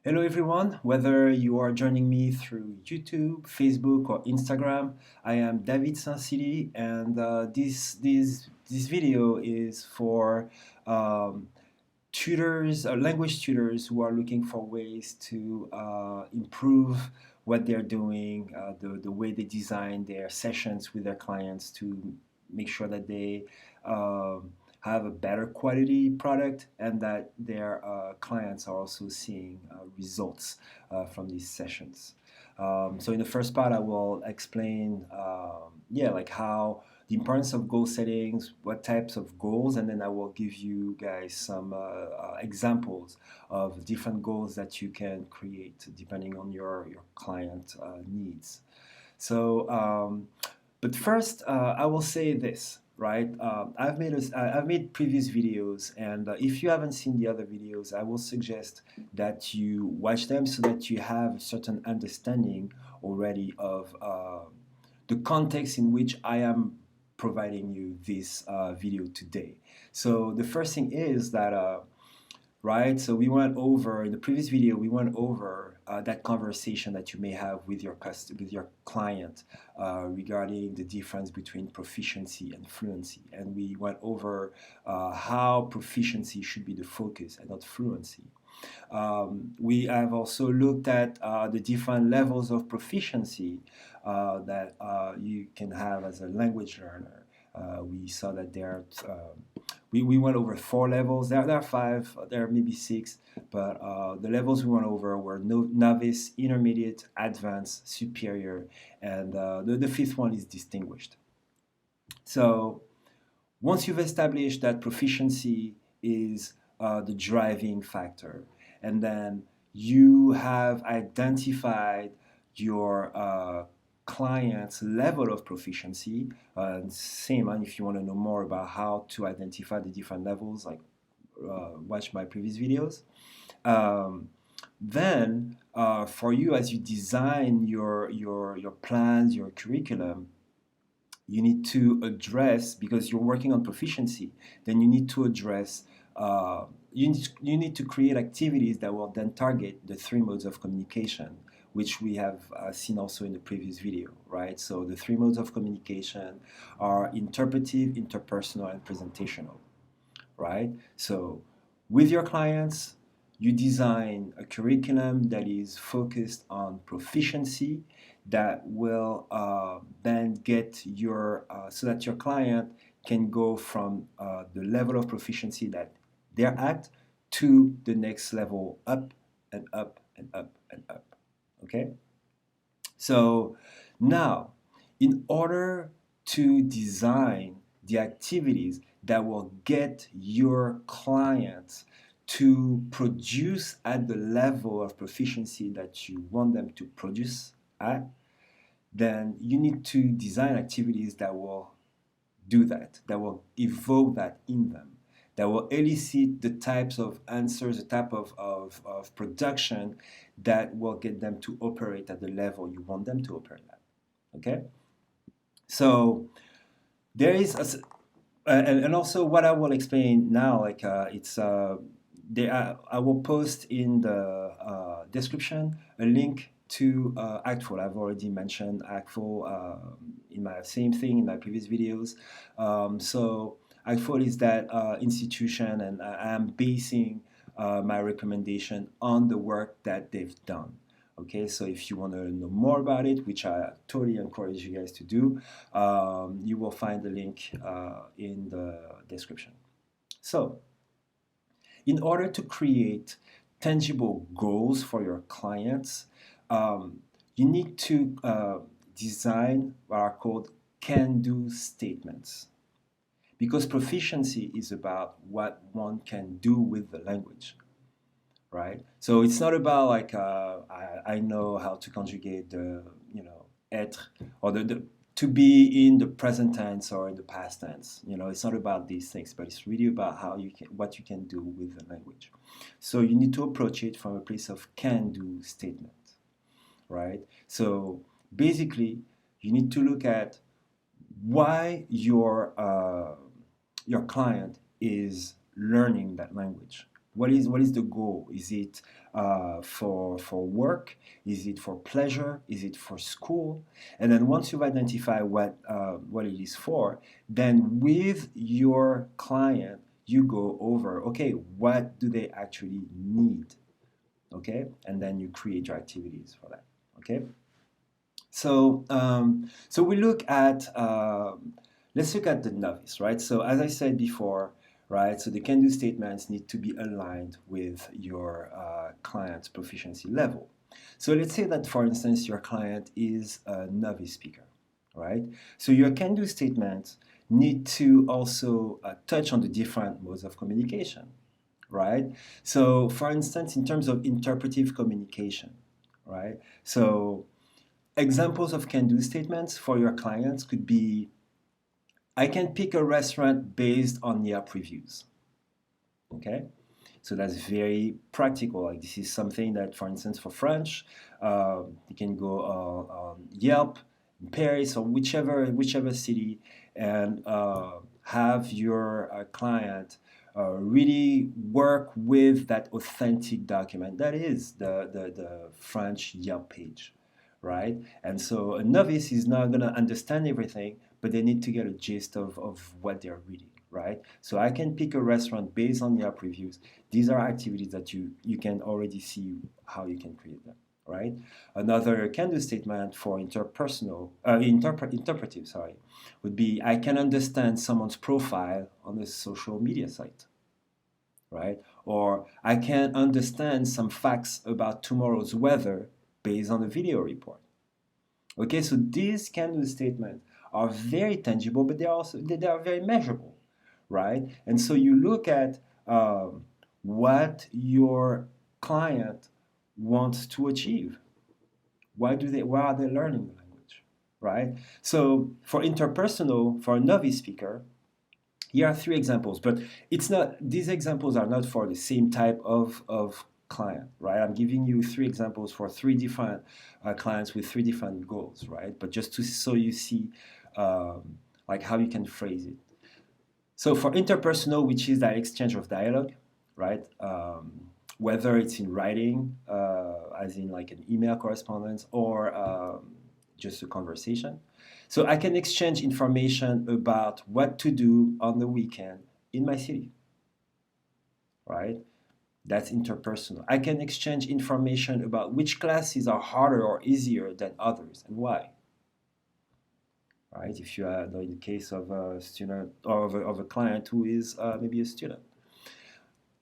Hello everyone, whether you are joining me through YouTube, Facebook, or Instagram, I am David Sansili, and this video is for um, tutors, language tutors who are looking for ways to improve what they're doing, the way they design their sessions with their clients to make sure that they have a better quality product and that their clients are also seeing results from these sessions. So in the first part, I will explain, like how the importance of goal settings, what types of goals, and then I will give you guys some examples of different goals that you can create depending on your client needs. So, but first, I will say this, right? I've made previous videos, and if you haven't seen the other videos, I will suggest that you watch them so that you have a certain understanding already of the context in which I am providing you this video today. So the first thing is that right? So we went over in the previous video. We went over that conversation that you may have with with your client regarding the difference between proficiency and fluency, and we went over how proficiency should be the focus and not fluency. We have also looked at the different levels of proficiency that you can have as a language learner. We saw that we went over 4 levels. There are 5, there are maybe 6, but the levels we went over were novice, intermediate, advanced, superior, and the 5th one is distinguished. So once you've established that proficiency is the driving factor, and then you have identified your client's level of proficiency, same, and if you want to know more about how to identify the different levels, like watch my previous videos. Then for you, as you design your plans, your curriculum, you need to address, because you're working on proficiency, then you need to address you need to create activities that will then target the 3 modes of communication, which we have seen also in the previous video, right? So the 3 modes of communication are interpretive, interpersonal, and presentational, right? So with your clients, you design a curriculum that is focused on proficiency that will then get so that your client can go from the level of proficiency that they're at to the next level, up and up and up and up. Okay? So now, in order to design the activities that will get your clients to produce at the level of proficiency that you want them to produce at, then you need to design activities that will do that, that will evoke that in them, that will elicit the types of answers, the type of production that will get them to operate at the level you want them to operate at. Okay? So there is and also what I will explain now, like I will post in the description a link to Actful. I've already mentioned Actful in my same thing in my previous videos. So Actful is that institution, and I am basing my recommendation on the work that they've done. Okay, so if you want to know more about it, which I totally encourage you guys to do, you will find the link in the description. So, in order to create tangible goals for your clients, you need to design what are called can-do statements. Because proficiency is about what one can do with the language, right? So it's not about like I know how to conjugate the être or the to be in the present tense or in the past tense. It's not about these things, but it's really about what you can do with the language. So you need to approach it from a place of can-do statement, right? So basically, you need to look at why your client is learning that language. what is the goal? Is it for work? Is it for pleasure? Is it for school? And then once you've identified what it is for, then with your client you go over, okay, what do they actually need? Okay, and then you create your activities for that. Okay, so we look at let's look at the novice, right? So as I said before, right? So the can-do statements need to be aligned with your client's proficiency level. So let's say that, for instance, your client is a novice speaker, right? So your can-do statements need to also touch on the different modes of communication, right? So, for instance, in terms of interpretive communication, right? So examples of can-do statements for your clients could be, I can pick a restaurant based on Yelp reviews. Okay, so that's very practical. Like this is something that, for instance, for French, you can go on Yelp in Paris or whichever city, and have your client really work with that authentic document that is the French Yelp page, right? And so a novice is not going to understand everything, but they need to get a gist of what they're reading, right? So I can pick a restaurant based on Yelp reviews. These are activities that you can already see how you can create them, right? Another can-do statement for interpretive, sorry, would be, I can understand someone's profile on a social media site, right? Or I can understand some facts about tomorrow's weather based on a video report. Okay, so these can-do statements are very tangible, but they are very measurable, right? And so you look at what your client wants to achieve. Why are they learning the language, right? So for interpersonal, for a novice speaker, here are three examples, but it's not, these examples are not for the same type of client, right? I'm giving you three examples for three different clients with three different goals, right? But just so you see like how you can phrase it. So for interpersonal, which is that exchange of dialogue, right? Whether it's in writing, as in like an email correspondence, or just a conversation. So I can exchange information about what to do on the weekend in my city, right? That's interpersonal. I can exchange information about which classes are harder or easier than others and why, right? If you are in the case of a student or of a client who is maybe a student.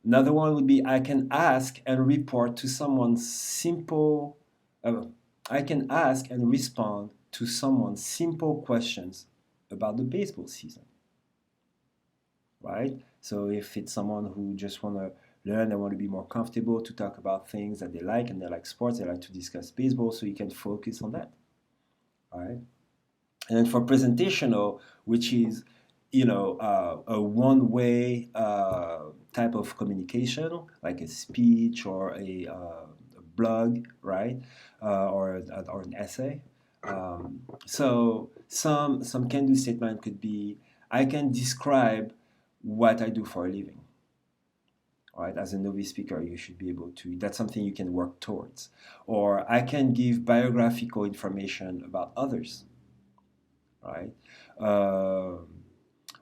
Another one would be, I can ask and report to someone's simple, I can ask and respond to someone's simple questions about the baseball season, right? So if it's someone who just want to learn, they want to be more comfortable to talk about things that they like, and they like sports, they like to discuss baseball, so you can focus on that, all right? And then for presentational, which is a one-way type of communication, like a speech or a blog, right, or an essay. So some can-do statement could be, I can describe what I do for a living. All right, as a novice speaker, you should be able to. That's something you can work towards. Or I can give biographical information about others, right?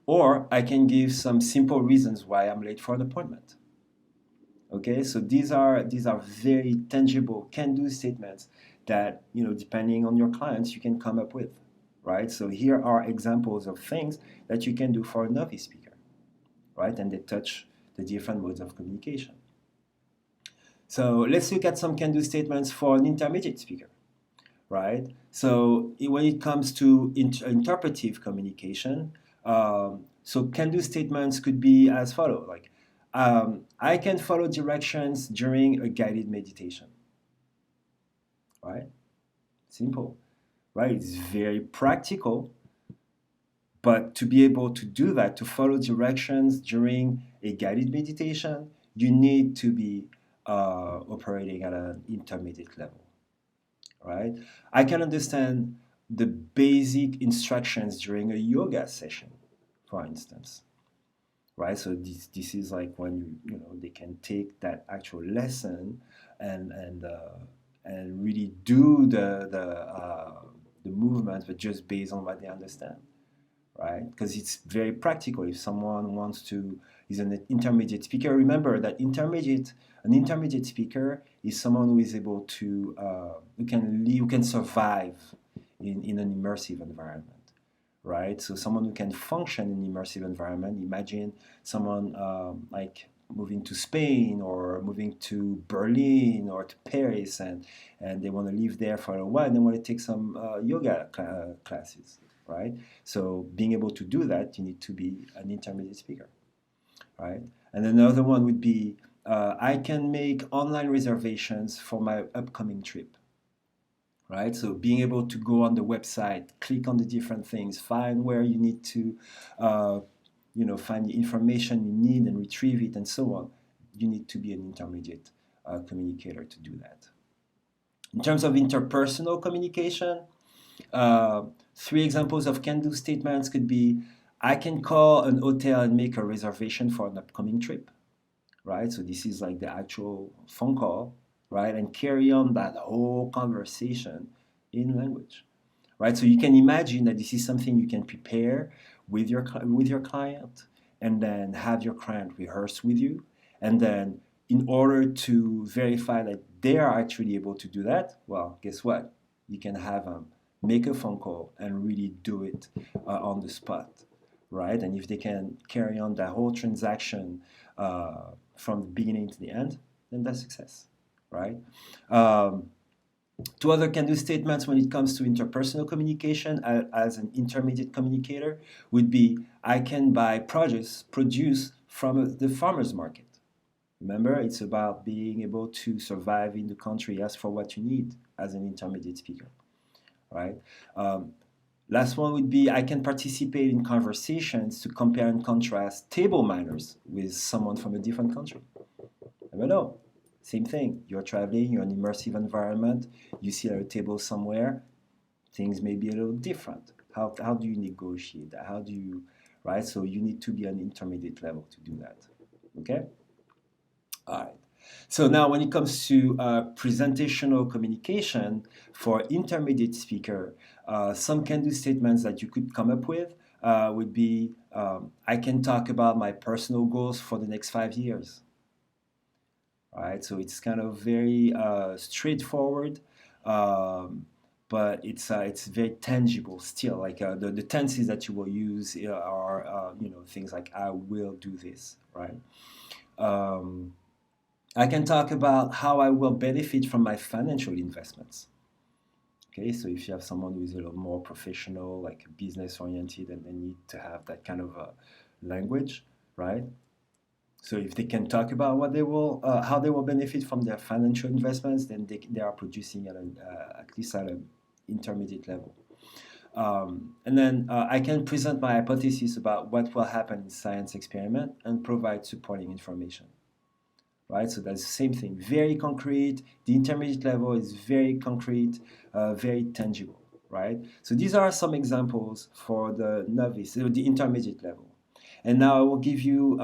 Or I can give some simple reasons why I'm late for an appointment. Okay, so these are very tangible can-do statements that, depending on your clients, you can come up with, right? So here are examples of things that you can do for a novice speaker, right? And they touch the different modes of communication. So let's look at some can-do statements for an intermediate speaker, right? So when it comes to interpretive communication, so can-do statements could be as follows, like, I can follow directions during a guided meditation, right? Simple, right? It's very practical, but to be able to do that, to follow directions during a guided meditation, you need to be operating at an intermediate level, right? I can understand the basic instructions during a yoga session, for instance, right? So this is like when they can take that actual lesson and and really do the movements, but just based on what they understand, right? Because it's very practical. If someone wants to is an intermediate speaker, remember that an intermediate speaker is someone who is able to who can live, who can survive in an immersive environment, right? So someone who can function in immersive environment. Imagine someone like moving to Spain or moving to Berlin or to Paris, and they want to live there for a while. And they want to take some yoga classes, right? So being able to do that, you need to be an intermediate speaker, right? And another one would be I can make online reservations for my upcoming trip, right? So being able to go on the website, click on the different things, find where you need to, find the information you need and retrieve it and so on. You need to be an intermediate communicator to do that. In terms of interpersonal communication, uh, three examples of can-do statements could be, I can call an hotel and make a reservation for an upcoming trip, right? So this is like the actual phone call, right? And carry on that whole conversation in language, right? So you can imagine that this is something you can prepare with your client, and then have your client rehearse with you, and then in order to verify that they are actually able to do that, well, guess what? You can have them make a phone call and really do it on the spot, right? And if they can carry on that whole transaction from the beginning to the end, then that's success, right? Um, Two other can-do statements when it comes to interpersonal communication as an intermediate communicator would be, I can buy produce from the farmer's market. Remember, it's about being able to survive in the country, ask for what you need as an intermediate speaker, right? Um, Last one would be, I can participate in conversations to compare and contrast table manners with someone from a different country. Never know. Same thing. You're traveling, you're in an immersive environment, you sit at a table somewhere, things may be a little different. How do you negotiate that? How do you, right? So you need to be an intermediate level to do that. Okay? All right. So now when it comes to presentational communication for intermediate speaker, some can-do statements that you could come up with would be, I can talk about my personal goals for the next 5 years. Right? So it's kind of very straightforward, but it's very tangible still. Like the tenses that you will use are things like I will do this, right? Um, I can talk about how I will benefit from my financial investments. Okay, so if you have someone who is a little more professional, like business oriented, and they need to have that kind of language, right? So if they can talk about how they will benefit from their financial investments, then they are producing at least at an intermediate level. And then I can present my hypothesis about what will happen in science experiment and provide supporting information. Right, so that's the same thing. Very concrete. The intermediate level is very concrete, very tangible. Right. So these are some examples for the novice, the intermediate level. And now I will give you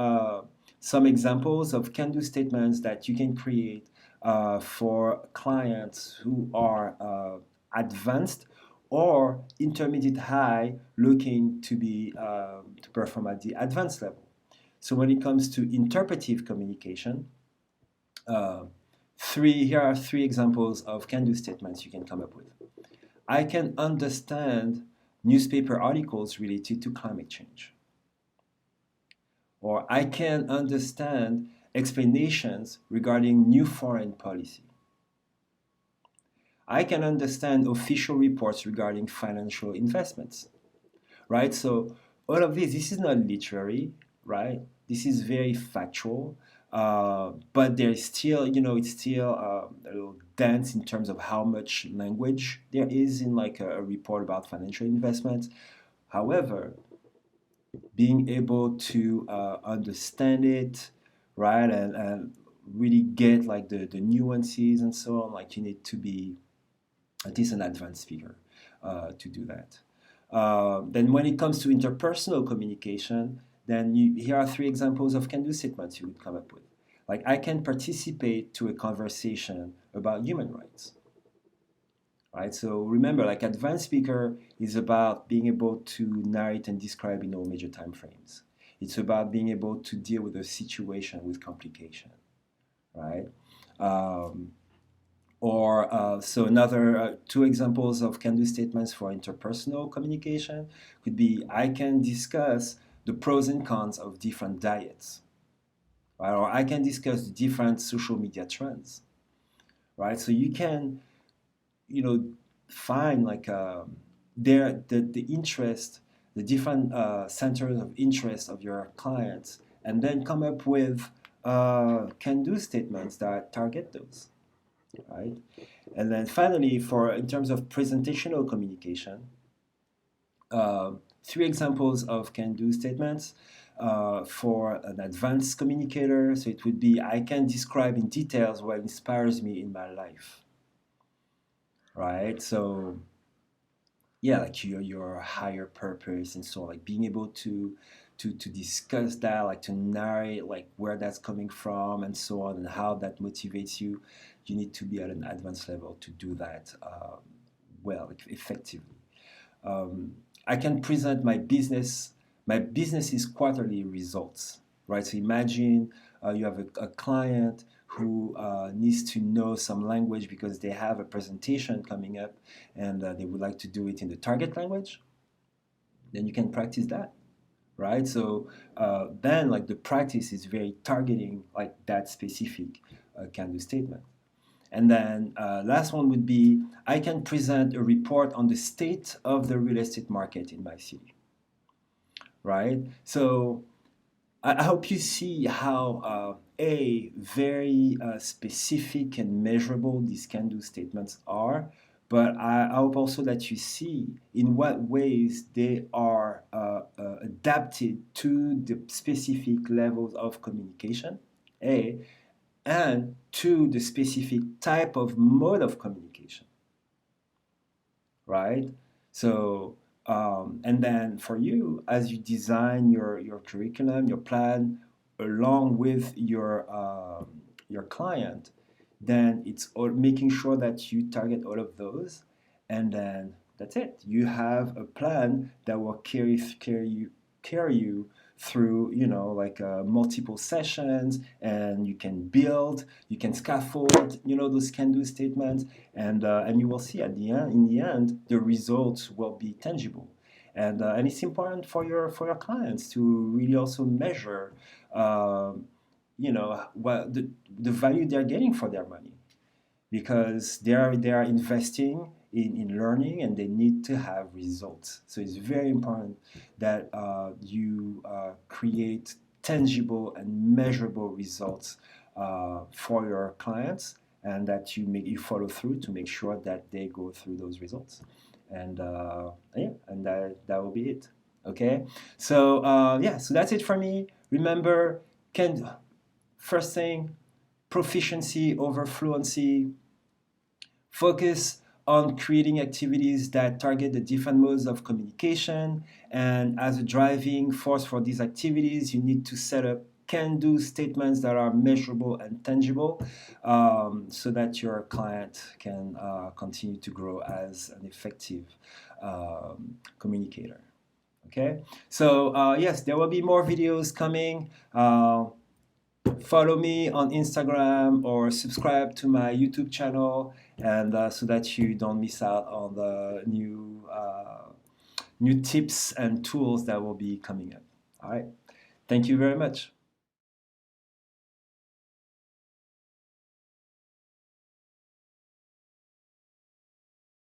some examples of can-do statements that you can create for clients who are advanced or intermediate high, looking to be to perform at the advanced level. So when it comes to interpretive communication, here are three examples of can-do statements you can come up with. I can understand newspaper articles related to climate change. Or I can understand explanations regarding new foreign policy. I can understand official reports regarding financial investments, right? So all of this is not literary, right? This is very factual, but there's still, it's still a little dense in terms of how much language there is in like a report about financial investments. However, being able to understand it, right, and really get like the nuances and so on, like you need to be at least an advanced speaker to do that. Then when it comes to interpersonal communication, then here are 3 examples of can-do statements you would come up with. Like, I can participate to a conversation about human rights. Right? So remember, like, advanced speaker is about being able to narrate and describe in all major time frames. It's about being able to deal with a situation with complication, right? So another 2 examples of can-do statements for interpersonal communication could be, I can discuss the pros and cons of different diets, right? Or I can discuss the different social media trends, right? So you can, find like the interest, the different centers of interest of your clients, and then come up with can-do statements that target those, right? And then finally, in terms of presentational communication, 3 examples of can-do statements for an advanced communicator. So it would be, I can describe in details what inspires me in my life, right? So yeah, like your higher purpose and so on, like being able to discuss that, like to narrate like where that's coming from and so on, and how that motivates you. You need to be at an advanced level to do that well, effectively. I can present my business's quarterly results, right? So imagine you have a client who needs to know some language because they have a presentation coming up, and they would like to do it in the target language. Then you can practice that, right? So then, like, the practice is very targeting, like that specific can-do statement. And then last one would be, I can present a report on the state of the real estate market in my city, right? So I hope you see how very specific and measurable these can-do statements are, but I hope also that you see in what ways they are adapted to the specific levels of communication, and to the specific type of mode of communication, right? So, and then for you, as you design your curriculum, your plan, along with your client, then it's all making sure that you target all of those, and then that's it. You have a plan that will carry you through, like multiple sessions, and you can scaffold, those can-do statements, and you will see in the end, the results will be tangible. And it's important for your clients to really also measure, what the value they're getting for their money, because they are investing in learning, and they need to have results. So it's very important that you create tangible and measurable results for your clients, and that you follow through to make sure that they go through those results. And and that will be it. Okay, so so that's it for me. Remember, first thing, proficiency over fluency. Focus on creating activities that target the different modes of communication, and as a driving force for these activities, you need to set up can-do statements that are measurable and tangible, so that your client can continue to grow as an effective communicator. Okay, so yes, there will be more videos coming. Follow me on Instagram or subscribe to my YouTube channel, and so that you don't miss out on the new tips and tools that will be coming up. All right. Thank you very much.